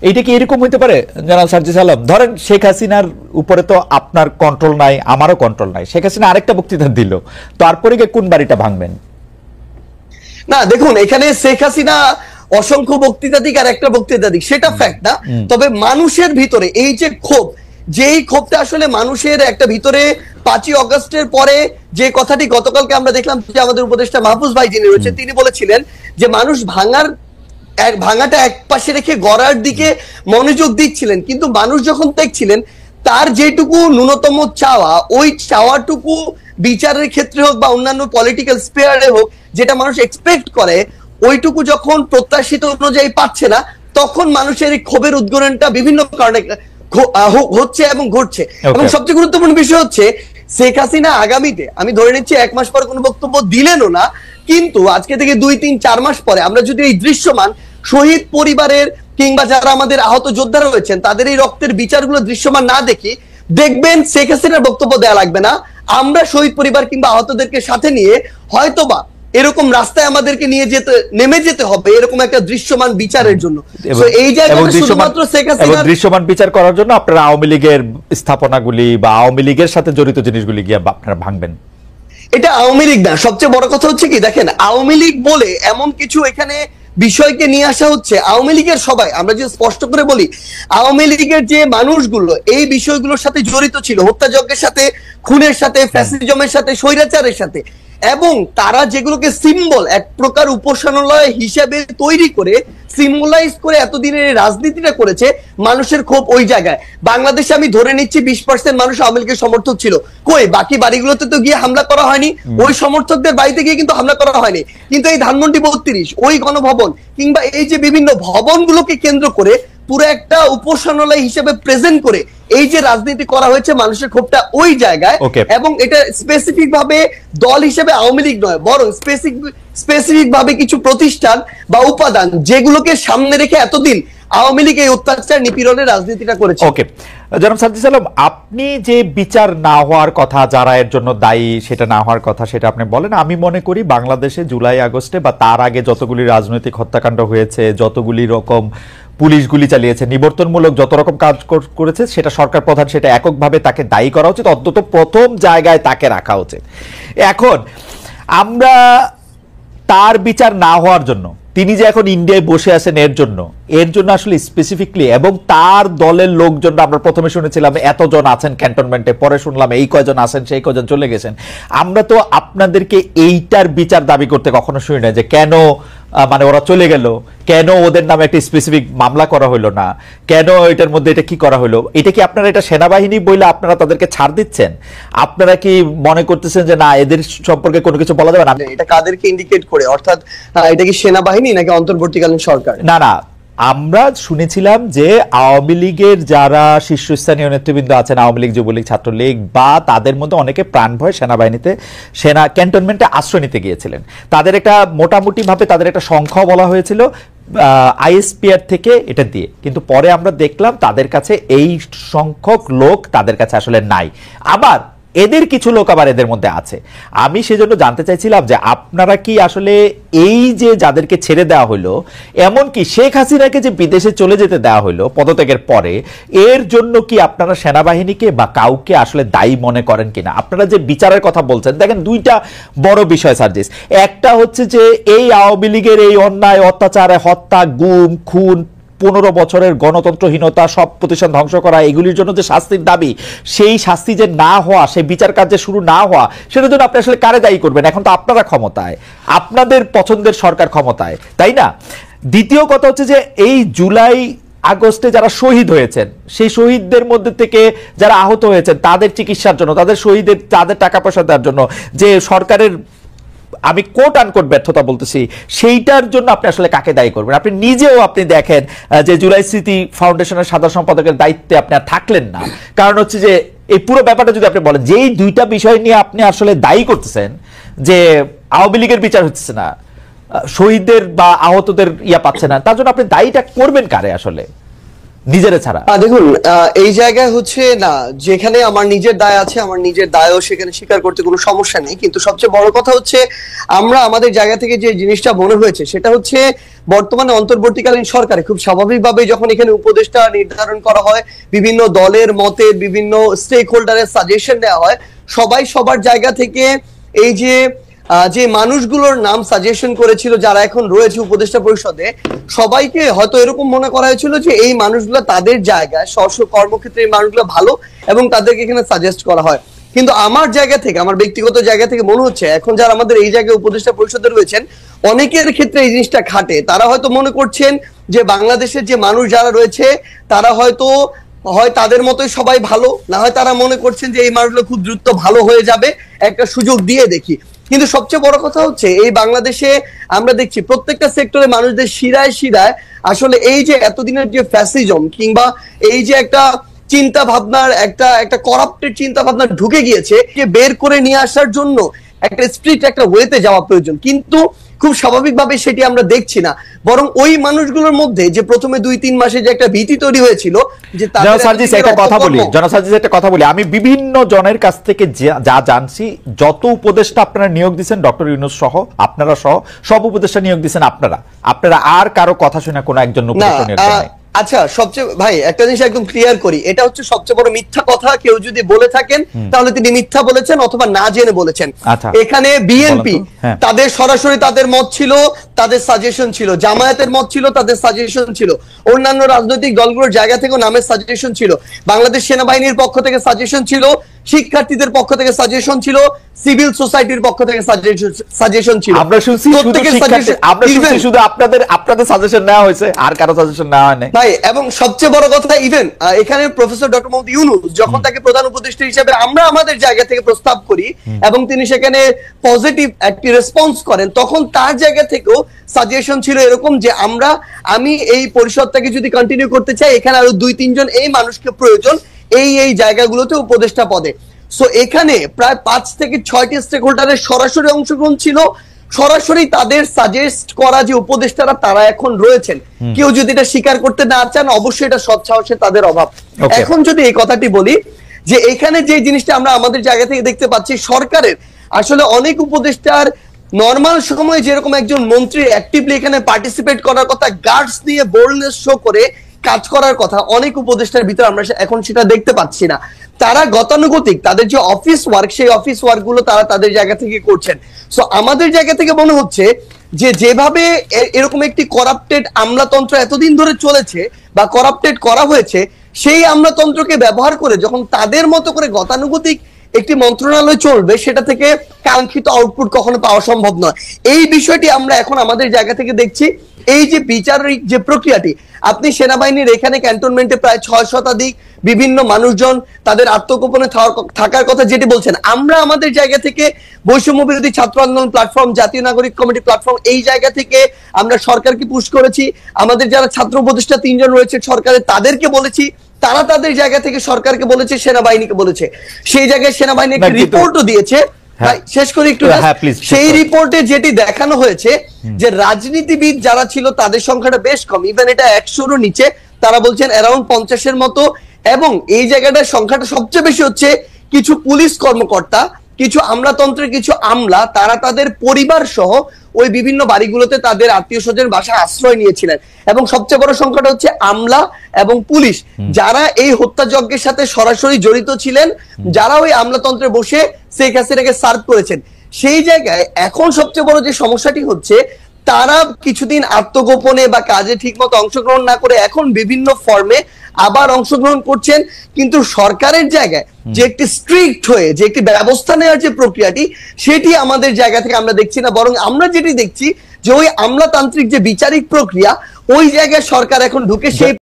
এইটা কি এরকম হইতে পারে জনাব সার্জিস আলম? ধরেন শেখ হাসিনার উপরে তো আপনার কন্ট্রোল নাই, আমারও কন্ট্রোল নাই, শেখ হাসিনা আরেকটা বক্তৃতা দিল, তারপরে গিয়ে কোন বাড়িটা ভাঙবেন? না দেখুন, এখানে শেখ হাসিনা অসংখ্য বক্তৃতা দিক আর একটা বক্তৃতা দিক, সেটা ফ্যাক্ট না। তবে মানুষের ভিতরে এই যে ক্ষোভ, যেই ক্ষোভটা আসলে মানুষের একটা ভিতরে 5ই অগস্টের পরে যে কথাটি গতকালকে আমরা দেখলাম যে আমাদের উপদেষ্টা মাহফুজ ভাই যিনি রয়েছে তিনি বলেছিলেন যে মানুষ ভাঙাটা এক পাশে রেখে গড়ার দিকে মনোযোগ দিচ্ছিলেন, কিন্তু মানুষ যখন দেখছিলেন তার যেটুকু ন্যূনতম চাওয়া, ওই চাওয়াটুকু বিচারের ক্ষেত্রে হোক বা অন্যান্য পলিটিক্যাল স্পেয়ারে হোক, যেটা মানুষ এক্সপেক্ট করে ওইটুকু যখন প্রত্যাশিত অনুযায়ী পাচ্ছে না, তখন মানুষের এই ক্ষোভের উদ্গরণটা বিভিন্ন কারণে হচ্ছে এবং ঘটছে। এবং সবচেয়ে গুরুত্বপূর্ণ বিষয় হচ্ছে শেখ হাসিনা আগামীতে, আমি ধরে নিচ্ছি 1 মাস পর কোনো বক্তব্য দিলেনও না, কিন্তু আজকে থেকে 2, 3, 4 মাস পরে আমরা যদি এই দৃশ্যমান শহীদ পরিবারের কিংবা যারা আমাদের আহত যোদ্ধারা রয়েছেন তাদের এই রক্তের বিচারগুলো দৃশ্যমান না দেখি, দেখবেন শেখ হাসিনার বক্তব্য দেওয়া লাগবে না, আমরা শহীদ পরিবার কিংবা আহতদেরকে সাথে নিয়ে হয়তোবা এরকম রাস্তায় আমাদেরকে নিয়ে নেমে যেতে হবে এরকম একটা দৃশ্যমান বিচারের জন্য। এই জায়গাটা শুধুমাত্র শেখ হাসিনা দৃশ্যমান বিচার করার জন্য আপনারা আওয়ামী লীগের স্থাপনাগুলি বা আওয়ামী লীগের সাথে জড়িত জিনিসগুলি গিয়ে আপনারা ভাঙবেন। এটা আওয়ামী লীগ না, সবচেয়ে বড় কথা হচ্ছে কি, দেখেন আওয়ামী লীগ বলে এমন কিছু এখানে বিষয়কে নিয়ে আসা হচ্ছে, আওয়ামী লীগের সবাই, আমরা যে স্পষ্ট করে বলি আওয়ামী লীগের যে মানুষগুলো এই বিষয়গুলোর সাথে জড়িত ছিল, হত্যাযজ্ঞের সাথে, খুনের সাথে, ফ্যাসিজমের সাথে, স্বৈরাচারের সাথে, এবং তারা যেগুলোকে সিম্বল এক প্রকার উপাসনালয় হিসেবে তৈরি করে সিম্বলাইজ করে এতদিনের রাজনীতিটা করেছে, মানুষের ক্ষোভ ওই জায়গায়। বাংলাদেশে আমি ধরে নিচ্ছি 20% মানুষ আওয়ামী লীগের সমর্থক ছিল, কই বাকি বাড়িগুলোতে তো গিয়ে হামলা করা হয়নি, ওই সমর্থকদের বাড়িতে গিয়ে কিন্তু হামলা করা হয়নি, কিন্তু এই ধানমন্ডি 32 ওই গণভবন কিংবা এই যে বিভিন্ন ভবনগুলোকে কেন্দ্র করে পুরো একটা উপাসনালয় হিসেবে প্রেজেন্ট করে এই যে রাজনীতি করা হয়েছে, মানুষের ক্ষোভটা ওই জায়গায়। এবং এটা স্পেসিফিক ভাবে দল হিসেবে আওয়ামী লীগ নয়, বরং স্পেসিফিক ভাবে কিছু প্রতিষ্ঠান বা উপাদান যেগুলোকে সামনে রেখে এতদিন আওয়ামী লীগ এই অত্যাচার নিপীড়নের রাজনীতিটা করেছে। ওকে জনাব সার্জিস আলম, আপনি যে বিচার না হওয়ার কথা, যারা এর জন্য দায়ী সেটা না হওয়ার কথা, সেটা আপনি বলেন। আমি মনে করি বাংলাদেশে জুলাই আগস্টে বা তার আগে যতগুলি রাজনৈতিক হত্যাকাণ্ড হয়েছে, যতগুলি রকম পুলিশ গুলি চালিয়েছে, নিবর্তনমূলক যত রকম কাজ করেছে, সেটা সরকার প্রধান সেটা এককভাবে তাকে দায়ী করা উচিত, অন্তত প্রথম জায়গায় তাকে রাখা উচিত। এখন আমরা তার বিচার না হওয়ার জন্য, তিনি যে এখন ইন্ডিয়ায় বসে আছেন এর জন্য আসলে স্পেসিফিকলি, এবং তার দলের লোকজনরা আমরা প্রথমে শুনেছিলাম এতজন আছেন ক্যান্টনমেন্টে, পরে শুনলাম এই কয়জন আছেন, সেই কয়জন চলে গেছেন। আমরা তো আপনাদেরকে এইটার বিচার দাবি করতে কখনো শুনি না যে কেন মানে ওরা চলে গেল, কেন ওদের নামে একটা স্পেসিফিক মামলা করা হলো না, কেন এটার মধ্যে এটা কি করা হলো। এটা কি আপনারা এটা সেনাবাহিনী বলে আপনারা তাদেরকে ছাড় দিচ্ছেন? আপনারা কি মনে করতেছেন যে না এদের সম্পর্কে কোনো কিছু বলা যাবে না? এটা কাদেরকে ইন্ডিকেট করে, অর্থাৎ এটা কি সেনাবাহিনী নাকি অন্তর্বর্তীকালীন সরকার? না না, আমরা শুনেছিলাম যে আওয়ামী লীগের যারা শীর্ষস্থানীয় নেতৃবৃন্দ আছেন, আওয়ামী লীগ, যুবলীগ, ছাত্রলীগ, বা তাদের মধ্যে অনেকে প্রাণ ভয় সেনাবাহিনীতে ক্যান্টনমেন্টে আশ্রয় নিতে গিয়েছিলেন। তাদের একটা মোটামুটি ভাবে তাদের একটা সংখ্যা বলা হয়েছিল আইএসপিআর থেকে এটা দিয়ে, কিন্তু পরে আমরা দেখলাম তাদের কাছে এই সংখ্যক লোক তাদের কাছে আসলে নাই। আবার এদের কিছু লোক আবার এদের মধ্যে আছে। আমি সেজন্য জানতে চাইছিলাম যে আপনারা কি আসলে এই যে যাদেরকে ছেড়ে দেওয়া হলো, এমনকি শেখ হাসিনাকে যে বিদেশে চলে যেতে দেওয়া হলো পদত্যাগের পরে, এর জন্য কি আপনারা সেনাবাহিনীকে বা কাউকে আসলে দায়ী মনে করেন কিনা? আপনারা যে বিচারের কথা বলছেন, দেখেন দুইটা বড় বিষয় সার্জিস। একটা হচ্ছে যে এই আওয়ামী লীগের এই অন্যায়, অত্যাচার, হত্যা, গুম, খুন, 15 বছরের গণতন্ত্রহীনতা, সব প্রতিষ্ঠান ধ্বংস করা, এগুলির জন্য যে শাস্তির দাবি, সেই শাস্তি যে না হওয়া, সেই বিচার কার্য শুরু না হওয়া, সেটার জন্য আপনি আসলে কারে দায়ী করবেন? এখন তো আপনারা ক্ষমতায়, আপনাদের পছন্দের সরকার ক্ষমতায়, তাই না? দ্বিতীয় কথা হচ্ছে যে এই জুলাই আগস্টে যারা শহীদ হয়েছেন, সেই শহীদদের মধ্যে থেকে যারা আহত হয়েছেন তাদের চিকিৎসার জন্য, তাদের টাকা পয়সা দেওয়ার জন্য যে সরকারের, আমি কোট আনকোট ব্যর্থতা বলতেছি, সেইটার জন্য আপনি আসলে কাকে দায়ী করবেন? আপনি নিজেও আপনি দেখেন যে জুলাই স্মৃতি ফাউন্ডেশনের সাধারণ সম্পাদকের দায়িত্বে আপনি আর থাকলেন না। কারণ হচ্ছে যে এই পুরো ব্যাপারটা যদি আপনি বলেন যে এই দুইটা বিষয় নিয়ে আপনি আসলে দায়ী করতেছেন যে আওয়ামী লীগের বিচার হচ্ছে না, শহীদদের বা আহতদের পাচ্ছে না, তার জন্য আপনি দায়ীটা করবেন কারে আসলে? নিজেরা ছাড়া? দেখুন, এই জায়গায় হচ্ছে না, যেখানে আমার নিজের দায় আছে, আমার নিজের দায়ও সেখানে স্বীকার করতে কোনো সমস্যা নেই, কিন্তু সবচেয়ে বড় কথা হচ্ছে আমরা আমাদের জায়গা থেকে যে জিনিসটা মনে হয়েছে সেটা হচ্ছে বর্তমানে অন্তর্বর্তীকালীন সরকারে খুব স্বাভাবিকভাবে যখন এখানে উপদেষ্টা নির্ধারণ করা হয়, বিভিন্ন দলের মতের, বিভিন্ন স্টেক হোল্ডারের সাজেশন দেওয়া হয়, সবাই সবার জায়গা থেকে এই যে মানুষগুলোর নাম সাজেশন করেছিল যারা এখন রয়েছে উপদেষ্টা পরিষদে, সবাইকে হয়তো এরকম মনে করা হয়েছিল যে এই মানুষগুলো তাদের জায়গায় স্ব কর্মক্ষেত্রে এই মানুষগুলো ভালো এবং তাদেরকে এখানে সাজেস্ট করা হয়। কিন্তু আমার জায়গা থেকে, আমার ব্যক্তিগত জায়গা থেকে মনে হচ্ছে এখন যারা আমাদের এই জায়গায় উপদেষ্টা পরিষদে রয়েছেন অনেকের ক্ষেত্রে এই জিনিসটা খাটে। তারা হয়তো মনে করছেন যে বাংলাদেশের যে মানুষ যারা রয়েছে তারা হয়তো হয় তাদের মতোই সবাই ভালো, না হয় তারা মনে করছেন যে এই মানুষগুলো খুব দ্রুত ভালো হয়ে যাবে, একটা সুযোগ দিয়ে দেখি। কিন্তু সবচেয়ে বড় কথা হচ্ছে এই বাংলাদেশে আমরা দেখছি প্রত্যেকটা সেক্টরে মানুষদের শিরায় শিরায় আসলে এই যে এতদিনের যে ফ্যাসিজম কিংবা এই যে একটা চিন্তা ভাবনার একটা করাপ্টেড চিন্তা ভাবনা ঢুকে গিয়েছে, বের করে নিয়ে আসার জন্য একটা স্ট্রিট একটা ওয়েতে যাওয়া প্রয়োজন, কিন্তু খুব স্বাভাবিকভাবে সেটি আমরা দেখছি না। বরং ওই মানুষগুলোর মধ্যে যে প্রথমে 2-3 মাসে যে একটা ভীতি তৈরি হয়েছিল যে একটা কথা বলি, আমি বিভিন্ন জনের কাছ থেকে যা জানছি, যত উপদেষ্টা আপনারা নিয়োগ দিচ্ছেন ডক্টর ইউনূস সহ, আপনারা সহ সব উপদেষ্টা নিয়োগ দিচ্ছেন আপনারা আর কারো কথা শুনে কোনো একজন উপদেষ্টা নিয়োগ দেন নাই। আচ্ছা, সবচেয়ে ভাই একটা জিনিস একদম ক্লিয়ার করি, এটা হচ্ছে সবচেয়ে বড় মিথ্যা কথা। কেউ যদি বলে থাকেন তাহলে তিনি মিথ্যা বলেছেন অথবা না জেনে বলেছেন। এখানে বিএনপি তাদের সরাসরি তাদের মত ছিল, তাদের সাজেশন ছিল, জামায়াতের মত ছিল, তাদের সাজেশন ছিল, অন্যান্য রাজনৈতিক দলগুলোর জায়গা থেকে নামের সাজেশন ছিল, বাংলাদেশ সেনাবাহিনীর পক্ষ থেকে সাজেশন ছিল, শিক্ষার্থীদের পক্ষ থেকে সাজেশন ছিল, সিভিল সোসাইটির পক্ষ থেকে সাজেশন ছিল। আমরা শুনছি শুধু আপনাদের সাজেশন নেওয়া হয়েছে, আর কারো সাজেশন নেওয়া হয় নাই ভাই। এবং সবচেয়ে বড় কথা, ইভেন এখানে প্রফেসর ডক্টর মোহাম্মদ ইউনূস যখন তাকে প্রধান উপদেষ্টা হিসেবে আমরা আমাদের জায়গা থেকে প্রস্তাব করি এবং তিনি সেখানে পজিটিভ একটি রেসপন্স করেন, তখন তার জায়গা থেকেও সাজেশন ছিল এরকম যে আমি এই পরিষদটাকে যদি কন্টিনিউ করতে চাই, এখানে আরো 2-3 জন এই মানুষকে প্রয়োজন এই জায়গাগুলোতে উপদেষ্টা পদে। সো এখানে প্রায় 5 থেকে 6টি স্টেক হোল্ডারের সরাসরি অংশগ্রহণ ছিল, সরাসরি তাদের সাজেস্ট করা যে উপদেষ্টারা তারা এখন রয়েছেন। কেউ যদি এটা স্বীকার করতে না চান, অবশ্যই এটা সৎসাহসে তাদের অভাব। এখন যদি এই কথাটি বলি যে এখানে যে জিনিসটা আমরা আমাদের জায়গা থেকে দেখতে পাচ্ছি, সরকারের আসলে অনেক উপদেষ্টার নর্মাল সময় যেরকম একজন মন্ত্রী অ্যাক্টিভলি এখানে পার্টিসিপেট করার কথা, গার্ডস নিয়ে বোল্ডনেস শো করে কাজ করার কথা, অনেক উপদেষ্টার ভিতরে আমরা এখন সেটা দেখতে পাচ্ছি না। তারা গতানুগতিক তাদের যে অফিস ওয়ার্ক, সেই অফিস ওয়ার্ক গুলো তারা তাদের জায়গা থেকে করছেন। সো আমাদের জায়গা থেকে মনে হচ্ছে যে যেভাবে এরকম একটি করাপ্টেড আমলাতন্ত্র এতদিন ধরে চলেছে বা করাপ্টেড করা হয়েছে, সেই আমলাতন্ত্রকে ব্যবহার করে যখন তাদের মতো করে গতানুগতিক একটি মন্ত্রণালয় চলবে, সেটা থেকে কাঙ্ক্ষিত আউটপুট কখনো পাওয়া সম্ভব নয়। এই বিষয়টি আমরা এখন আমাদের জায়গা থেকে দেখছি। এই যে বিচারিক যে প্রক্রিয়াটি, আপনি সেনাবাহিনীর এখানে ক্যান্টনমেন্টে প্রায় 6 শতাধিক বিভিন্ন মানুষজন তাদের আত্মগোপনে থাকার কথা যেটি বলছেন, আমরা আমাদের জায়গা থেকে বৈষম্য বিরোধী ছাত্র আন্দোলন প্ল্যাটফর্ম, জাতীয় নাগরিক কমিটি প্ল্যাটফর্ম, এই জায়গা থেকে আমরা সরকারকে পুশ করেছি। আমাদের যারা ছাত্র উপদেষ্টা 3 জন রয়েছে সরকারের, তাদেরকে বলেছি, তারা তাদের জায়গা থেকে সরকারকে বলেছে, সেনাবাহিনীকে বলেছে। সেই জায়গায় সেনাবাহিনী একটা রিপোর্টও দিয়েছে। শেষ করি একটু। সেই রিপোর্টে যেটি দেখানো হয়েছে যে রাজনীতিবিদ যারা ছিল তাদের সংখ্যাটা বেশ কম, ইভেন এটা 100-রও নিচে, তারা বলছেন অ্যারাউন্ড 50-এর মতো। এবং এই জায়গাটার সংখ্যাটা সবচেয়ে বেশি হচ্ছে কিছু পুলিশ কর্মকর্তা, কিছু আমলাতন্ত্রের কিছু আমলা, তারা তাদের পরিবার সহ ওই বিভিন্ন বাড়িগুলোতে তাদের আত্মীয় স্বজন বাসায় আশ্রয় নিয়েছিলেন। এবং সবচেয়ে বড় সংখ্যাটা হচ্ছে আমলা এবং পুলিশ, যারা এই হত্যাযজ্ঞের সাথে সরাসরি জড়িত ছিলেন, যারা ওই আমলাতন্ত্রে বসে শেখ হাসিনাকে সার্ভ করেছেন। সেই জায়গায় এখন সবচেয়ে বড় যে সমস্যাটি হচ্ছে, তারা কিছুদিন আত্মগোপনে বা কাজে ঠিকমতো অংশগ্রহণ না করে এখন বিভিন্ন ফর্মে আবার অংশগ্রহণ করছেন, কিন্তু সরকারের জায়গায় যে একটি স্ট্রিক্ট হয়ে যে একটি ব্যবস্থা নেওয়ার যে প্রক্রিয়াটি, সেটি আমাদের জায়গা থেকে আমরা দেখছি না। বরং আমরা যেটি দেখছি যে ওই আমলাতান্ত্রিক যে বিচারিক প্রক্রিয়া, ওই জায়গায় সরকার এখন ঢুকে সেই